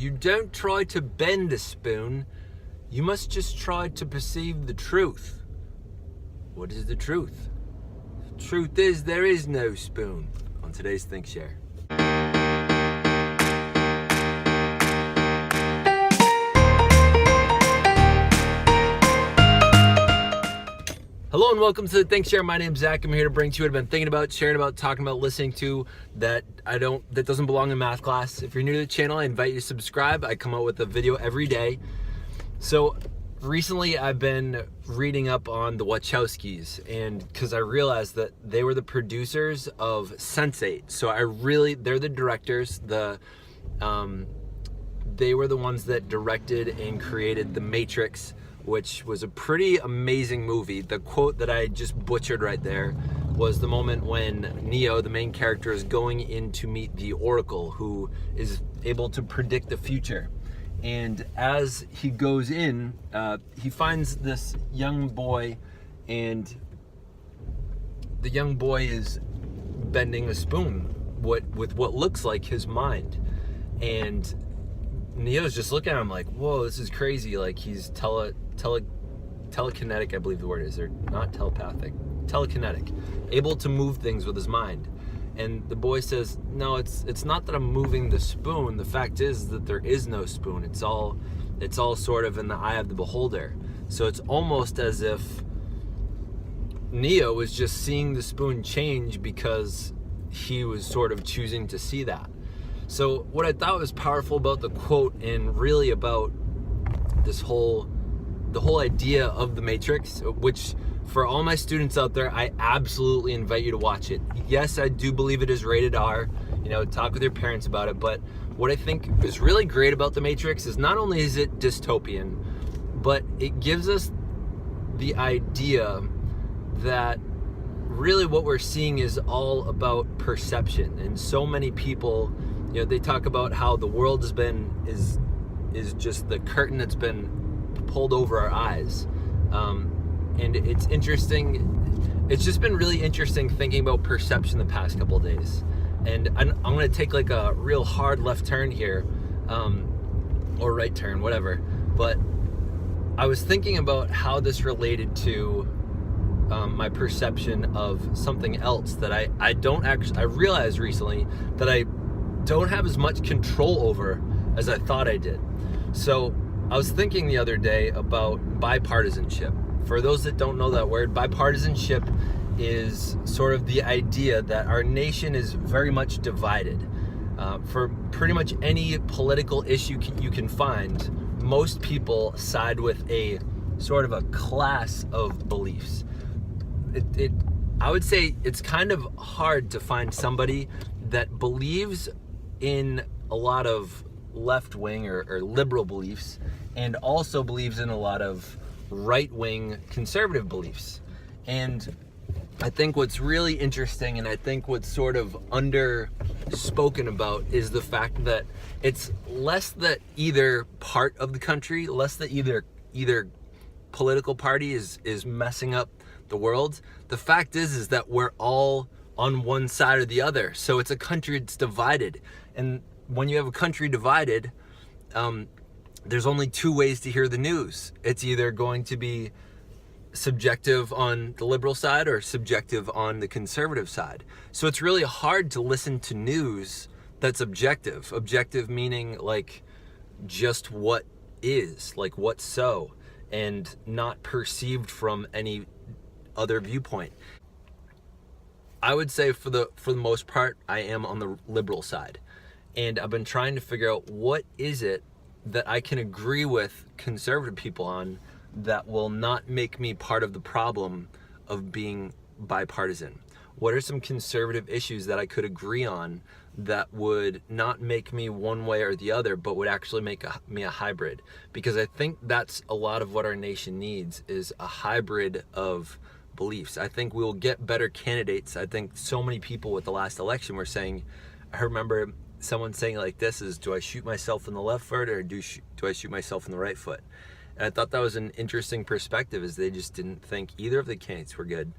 You don't try to bend the spoon, you must just try to perceive the truth. What is the truth? The truth is there is no spoon. On today's Think Share. Hello and welcome to the Think Share. My name's Zach. I'm here to bring to you what I've been thinking about, sharing about, talking about, listening to that doesn't belong in math class. If you're new to the channel, I invite you to subscribe. I come out with a video every day. So recently I've been reading up on the Wachowskis, and because I realized that they were the producers of Sense8. So they're the directors. They were the ones that directed and created The Matrix, which was a pretty amazing movie. The quote that I just butchered right there was the moment when Neo, the main character, is going in to meet the Oracle, who is able to predict the future. And as he goes in, he finds this young boy, and the young boy is bending a spoon with what looks like his mind. And Neo's just looking at him like, whoa, this is crazy. Like, he's telekinetic, I believe the word is, or not telepathic, telekinetic, able to move things with his mind. And the boy says, no, it's not that I'm moving the spoon. The fact is that there is no spoon. It's all sort of in the eye of the beholder. So it's almost as if Neo was just seeing the spoon change because he was sort of choosing to see that. So what I thought was powerful about the quote, and really about the whole idea of The Matrix, which for all my students out there, I absolutely invite you to watch it. Yes, I do believe it is rated R. Talk with your parents about it. But what I think is really great about The Matrix is not only is it dystopian, but it gives us the idea that really what we're seeing is all about perception. And so many people, they talk about how the world is just the curtain that's been pulled over our eyes. And it's interesting. It's just been really interesting thinking about perception the past couple of days. And I'm going to take like a real hard left turn here, or right turn, whatever. But I was thinking about how this related to my perception of something else that I realized recently that I don't have as much control over as I thought I did. So I was thinking the other day about bipartisanship. For those that don't know that word, bipartisanship is sort of the idea that our nation is very much divided. For pretty much any political issue you can find, most people side with a sort of a class of beliefs. I would say it's kind of hard to find somebody that believes in a lot of left-wing or liberal beliefs, and also believes in a lot of right-wing conservative beliefs. And I think what's really interesting, and I think what's sort of underspoken about, is the fact that it's less that either part of the country, less that either political party is messing up the world. The fact is that we're all on one side or the other. So it's a country that's divided. And when you have a country divided, there's only two ways to hear the news. It's either going to be subjective on the liberal side or subjective on the conservative side. So it's really hard to listen to news that's objective. Objective meaning like just what is, like what's so, and not perceived from any other viewpoint. I would say for the most part, I am on the liberal side. And I've been trying to figure out what is it that I can agree with conservative people on that will not make me part of the problem of being bipartisan. What are some conservative issues that I could agree on that would not make me one way or the other, but would actually make me a hybrid? Because I think that's a lot of what our nation needs, is a hybrid of beliefs. I think we'll get better candidates. I think so many people with the last election were saying, I remember someone saying like this is, do I shoot myself in the left foot or do I shoot myself in the right foot? And I thought that was an interesting perspective, is they just didn't think either of the candidates were good.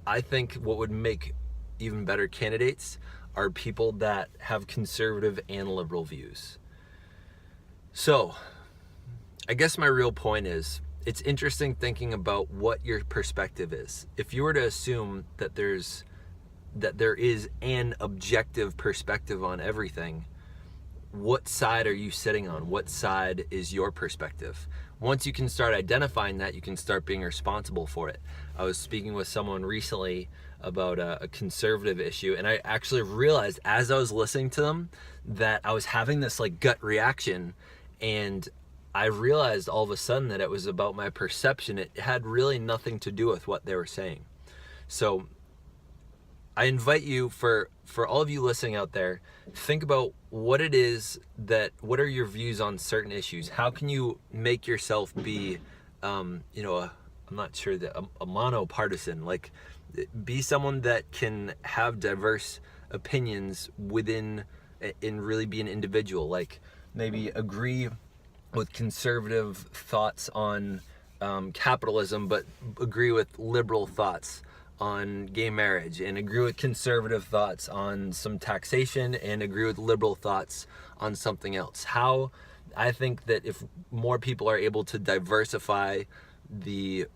I think what would make even better candidates are people that have conservative and liberal views. So, I guess my real point is, it's interesting thinking about what your perspective is. If you were to assume that there is an objective perspective on everything, what side are you sitting on? What side is your perspective? Once you can start identifying that, you can start being responsible for it. I was speaking with someone recently about a conservative issue, and I actually realized as I was listening to them that I was having this like gut reaction, and I realized all of a sudden that it was about my perception. It had really nothing to do with what they were saying. So I invite you, for all of you listening out there, think about what it is what are your views on certain issues? How can you make yourself be, I'm not sure that a monopartisan, like be someone that can have diverse opinions and really be an individual, like maybe agree with conservative thoughts on capitalism, but agree with liberal thoughts on gay marriage, and agree with conservative thoughts on some taxation, and agree with liberal thoughts on something else. How I think that if more people are able to diversify the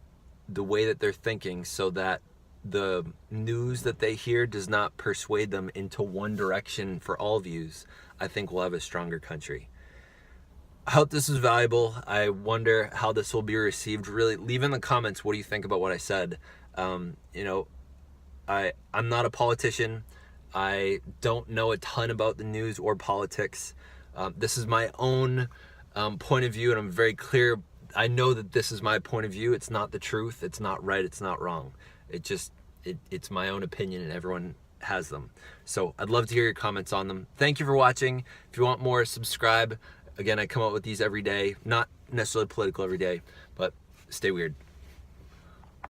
way that they're thinking, so that the news that they hear does not persuade them into one direction for all views, I think we'll have a stronger country. I hope this is valuable. I wonder how this will be received. Really, leave in the comments what do you think about what I said. I'm not a politician. I don't know a ton about the news or politics. This is my own point of view, and I'm very clear. I know that this is my point of view. It's not the truth. It's not right. It's not wrong. It's my own opinion, and everyone has them. So I'd love to hear your comments on them. Thank you for watching. If you want more, subscribe. Again, I come up with these every day. Not necessarily political every day, but stay weird.